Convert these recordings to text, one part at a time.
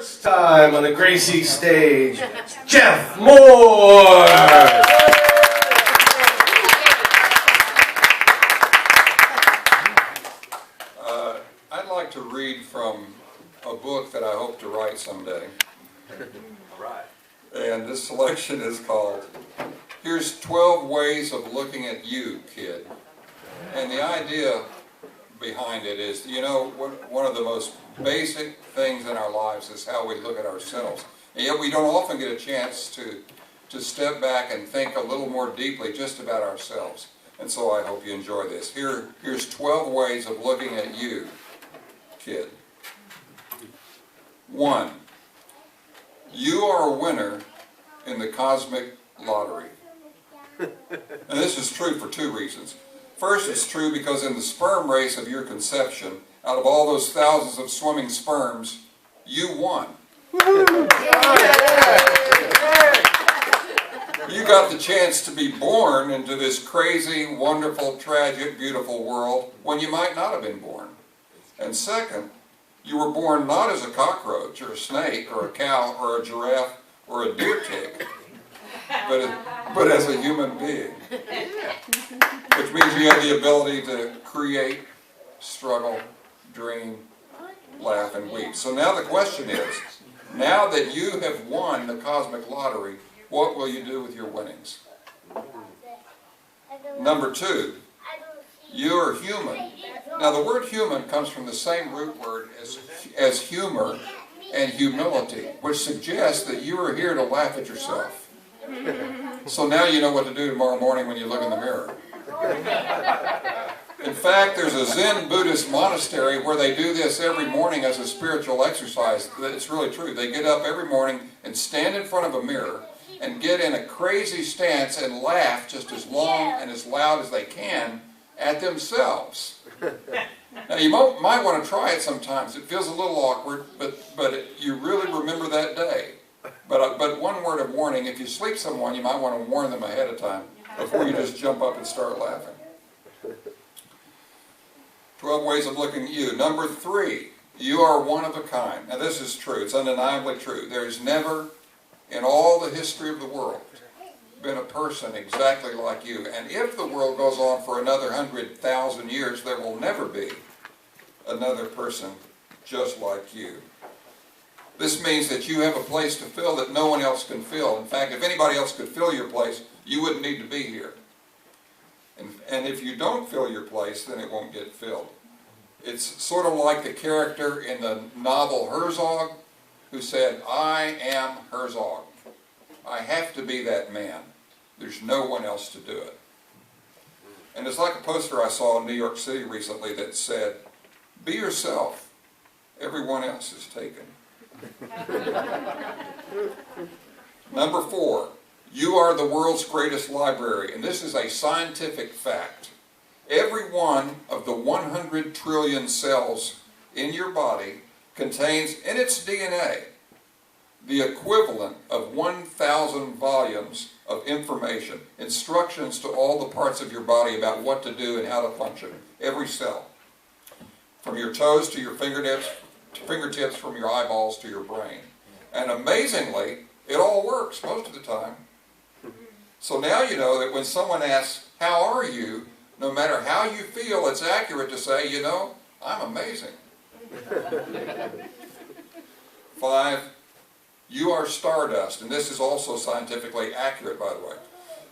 First time on the Gracie stage, Jeff Moore! I'd like to read from a book that I hope to write someday. All right. And this selection is called, Here's 12 Ways of Looking at You, Kid. And the idea behind it is, you know, one of the most basic things in our lives is how we look at ourselves. And yet we don't often get a chance to step back and think a little more deeply just about ourselves. And so I hope you enjoy this. Here's 12 ways of looking at you, kid. 1. You are a winner in the cosmic lottery. And this is true for 2 reasons. First, it's true because in the sperm race of your conception, out of all those thousands of swimming sperms, you won. You got the chance to be born into this crazy, wonderful, tragic, beautiful world when you might not have been born. And second, you were born not as a cockroach or a snake or a cow or a giraffe or a deer tick, but as a human being. Which means you have the ability to create, struggle, dream, laugh, and weep. So now the question is, now that you have won the cosmic lottery, what will you do with your winnings? Number 2, you are human. Now the word human comes from the same root word as humor and humility, which suggests that you are here to laugh at yourself. So now you know what to do tomorrow morning when you look in the mirror. In fact, there's a Zen Buddhist monastery where they do this every morning as a spiritual exercise. It's really true. They get up every morning and stand in front of a mirror and get in a crazy stance and laugh just as long and as loud as they can at themselves. Now you might want to try it sometimes. It feels a little awkward, but you really remember that day. But one word of warning, if you sleep someone, you might want to warn them ahead of time before you just jump up and start laughing. 12 ways of looking at you. Number 3, you are one of a kind. Now this is true. It's undeniably true. There's never, in all the history of the world, been a person exactly like you. And if the world goes on for another 100,000 years, there will never be another person just like you. This means that you have a place to fill that no one else can fill. In fact, if anybody else could fill your place, you wouldn't need to be here. And if you don't fill your place, then it won't get filled. It's sort of like the character in the novel Herzog who said, I am Herzog. I have to be that man. There's no one else to do it. And it's like a poster I saw in New York City recently that said, be yourself. Everyone else is taken. Number 4, you are the world's greatest library. And this is a scientific fact. Every one of the 100 trillion cells in your body contains in its DNA the equivalent of 1,000 volumes of information, instructions to all the parts of your body about what to do and how to function. Every cell. From your toes to your fingertips, from your eyeballs to your brain. And amazingly, it all works most of the time. So now you know that when someone asks, how are you? No matter how you feel, it's accurate to say, you know, I'm amazing. 5, you are stardust. And this is also scientifically accurate, by the way.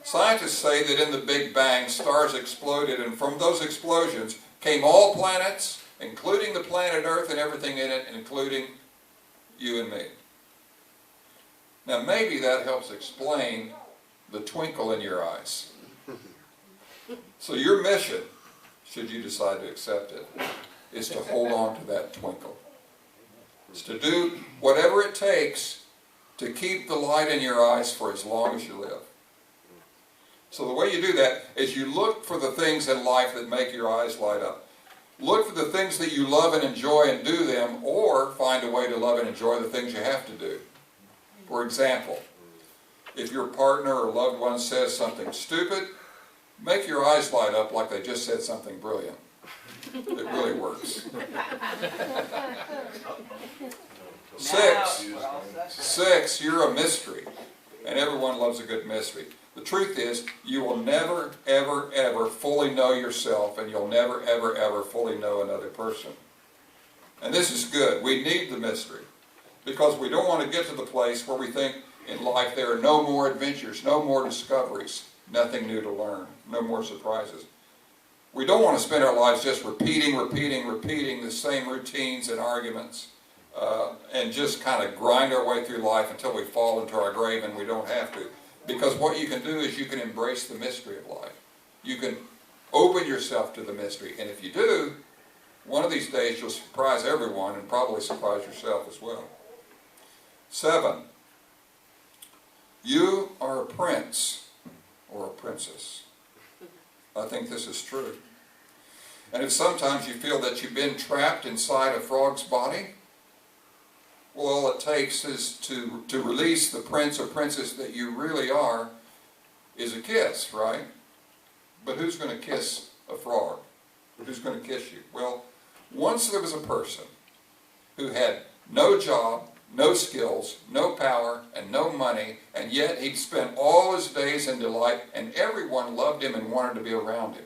Scientists say that in the Big Bang, stars exploded, and from those explosions came all planets, including the planet Earth and everything in it, including you and me. Now maybe that helps explain the twinkle in your eyes. So your mission, should you decide to accept it, is to hold on to that twinkle. It's to do whatever it takes to keep the light in your eyes for as long as you live. So the way you do that is you look for the things in life that make your eyes light up. Look for the things that you love and enjoy and do them, or find a way to love and enjoy the things you have to do. For example, if your partner or loved one says something stupid, make your eyes light up like they just said something brilliant. It really works. 6, 6, you're a mystery. And everyone loves a good mystery. The truth is, you will never, ever, ever fully know yourself, and you'll never, ever, ever fully know another person. And this is good. We need the mystery, because we don't want to get to the place where we think in life there are no more adventures, no more discoveries, nothing new to learn, no more surprises. We don't want to spend our lives just repeating the same routines and arguments, and just kind of grind our way through life until we fall into our grave, and we don't have to. Because what you can do is you can embrace the mystery of life. You can open yourself to the mystery. And if you do, one of these days you'll surprise everyone and probably surprise yourself as well. 7, you are a prince or a princess. I think this is true. And if sometimes you feel that you've been trapped inside a frog's body, well, all it takes is to release the prince or princess that you really are is a kiss, right? But who's going to kiss a frog? Who's going to kiss you? Well, once there was a person who had no job, no skills, no power, and no money, and yet he'd spent all his days in delight, and everyone loved him and wanted to be around him.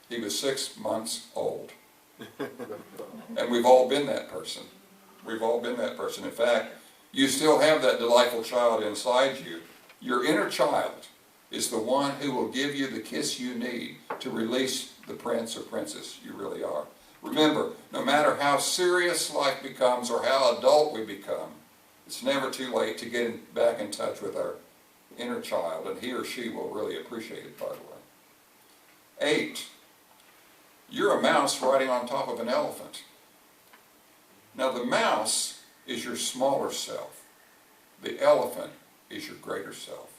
He was 6 months old. And we've all been that person. We've all been that person. In fact, you still have that delightful child inside you. Your inner child is the one who will give you the kiss you need to release the prince or princess you really are. Remember, no matter how serious life becomes or how adult we become, it's never too late to get back in touch with our inner child, and he or she will really appreciate it, by the way. 8, you're a mouse riding on top of an elephant. Now, the mouse is your smaller self. The elephant is your greater self.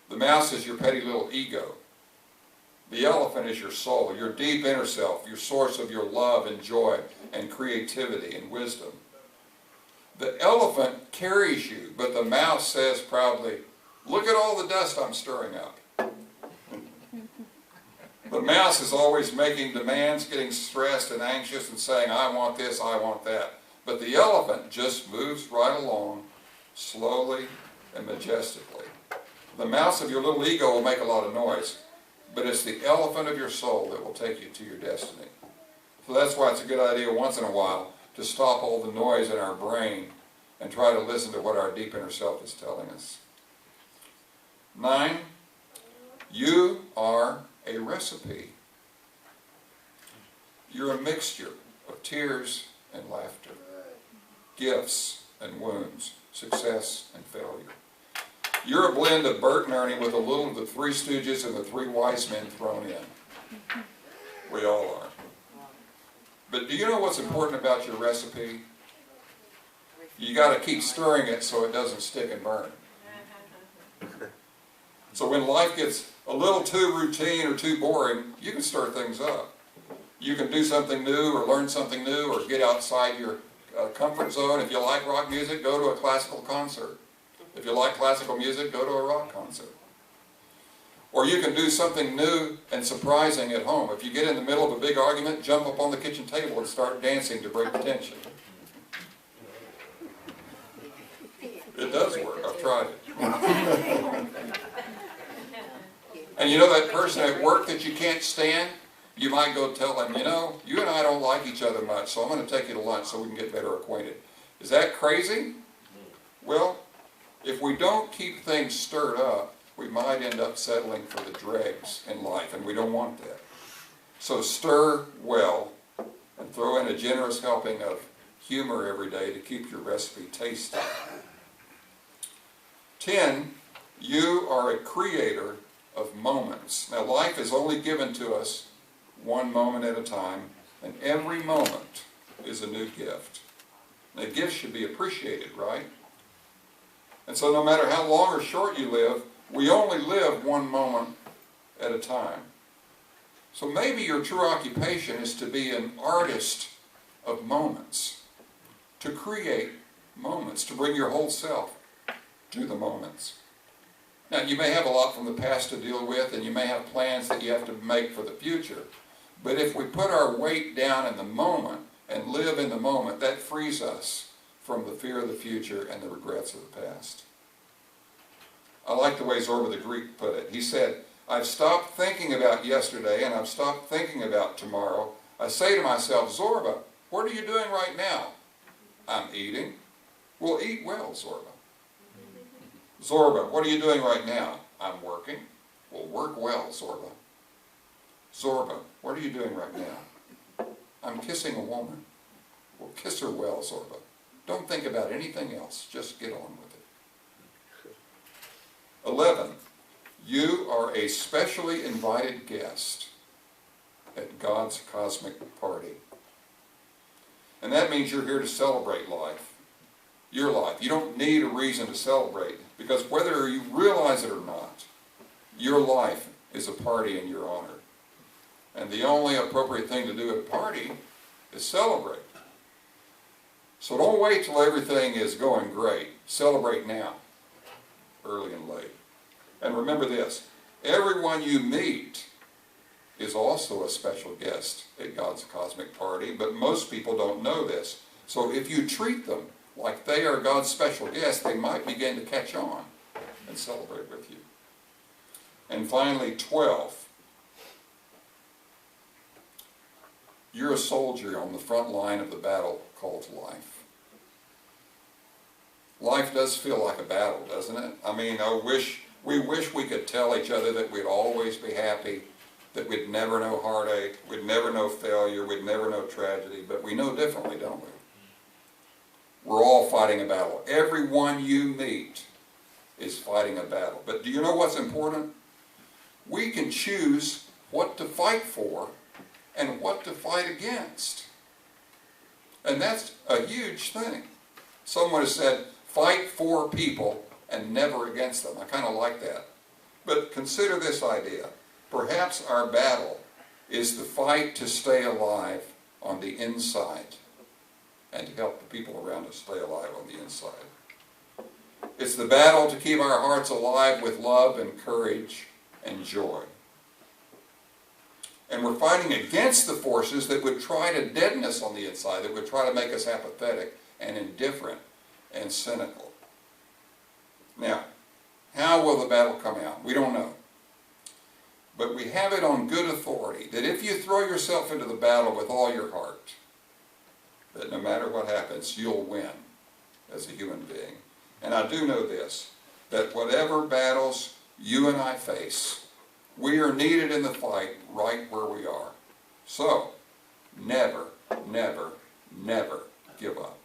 The mouse is your petty little ego. The elephant is your soul, your deep inner self, your source of your love and joy and creativity and wisdom. The elephant carries you, but the mouse says proudly, "Look at all the dust I'm stirring up." The mouse is always making demands, getting stressed and anxious and saying, "I want this, I want that." But the elephant just moves right along, slowly and majestically. The mouse of your little ego will make a lot of noise, but it's the elephant of your soul that will take you to your destiny. So that's why it's a good idea once in a while to stop all the noise in our brain and try to listen to what our deep inner self is telling us. 9, you are a recipe. You're a mixture of tears and laughter, gifts and wounds, success and failure. You're a blend of Bert and Ernie with a little of the Three Stooges and the Three Wise Men thrown in. We all are. But do you know what's important about your recipe? You got to keep stirring it so it doesn't stick and burn. So when life gets a little too routine or too boring, you can stir things up. You can do something new or learn something new or get outside your comfort zone. If you like rock music, go to a classical concert. If you like classical music, go to a rock concert. Or you can do something new and surprising at home. If you get in the middle of a big argument, jump up on the kitchen table and start dancing to break the tension. It does work. I've tried it. And you know that person at work that you can't stand? You might go tell them, "You know, you and I don't like each other much, so I'm going to take you to lunch so we can get better acquainted." Is that crazy? Well, if we don't keep things stirred up, we might end up settling for the dregs in life, and we don't want that. So stir well and throw in a generous helping of humor every day to keep your recipe tasty. 10, you are a creator of moments. Now, life is only given to us one moment at a time, and every moment is a new gift. Now, gifts should be appreciated, right? And so no matter how long or short you live, we only live one moment at a time. So maybe your true occupation is to be an artist of moments, to create moments, to bring your whole self to the moments. Now, you may have a lot from the past to deal with, and you may have plans that you have to make for the future. But if we put our weight down in the moment and live in the moment, that frees us from the fear of the future and the regrets of the past. I like the way Zorba the Greek put it. He said, I've stopped thinking about yesterday and I've stopped thinking about tomorrow. I say to myself, Zorba, what are you doing right now? I'm eating. Well, eat well, Zorba. Zorba, what are you doing right now? I'm working. Well, work well, Zorba. Zorba, what are you doing right now? I'm kissing a woman. Well, kiss her well, Zorba. Don't think about anything else. Just get on with it. 11. You are a specially invited guest at God's cosmic party. And that means you're here to celebrate life. Your life. You don't need a reason to celebrate, because whether you realize it or not, your life is a party in your honor. And the only appropriate thing to do at a party is celebrate. So don't wait till everything is going great. Celebrate now, early and late. And remember this, everyone you meet is also a special guest at God's cosmic party, but most people don't know this. So if you treat them like they are God's special guest, they might begin to catch on and celebrate with you. And finally, 12. You're a soldier on the front line of the battle called life. Life does feel like a battle, doesn't it? I mean, we wish we could tell each other that we'd always be happy, that we'd never know heartache, we'd never know failure, we'd never know tragedy, but we know differently, don't we? We're all fighting a battle. Everyone you meet is fighting a battle. But do you know what's important? We can choose what to fight for and what to fight against. And that's a huge thing. Someone has said, fight for people and never against them. I kind of like that. But consider this idea. Perhaps our battle is the fight to stay alive on the inside and to help the people around us stay alive on the inside. It's the battle to keep our hearts alive with love and courage and joy. And we're fighting against the forces that would try to deaden us on the inside, that would try to make us apathetic and indifferent and cynical. Now, how will the battle come out? We don't know. But we have it on good authority that if you throw yourself into the battle with all your heart, that no matter what happens, you'll win as a human being. And I do know this, that whatever battles you and I face, we are needed in the fight right where we are. So, never, never, never give up.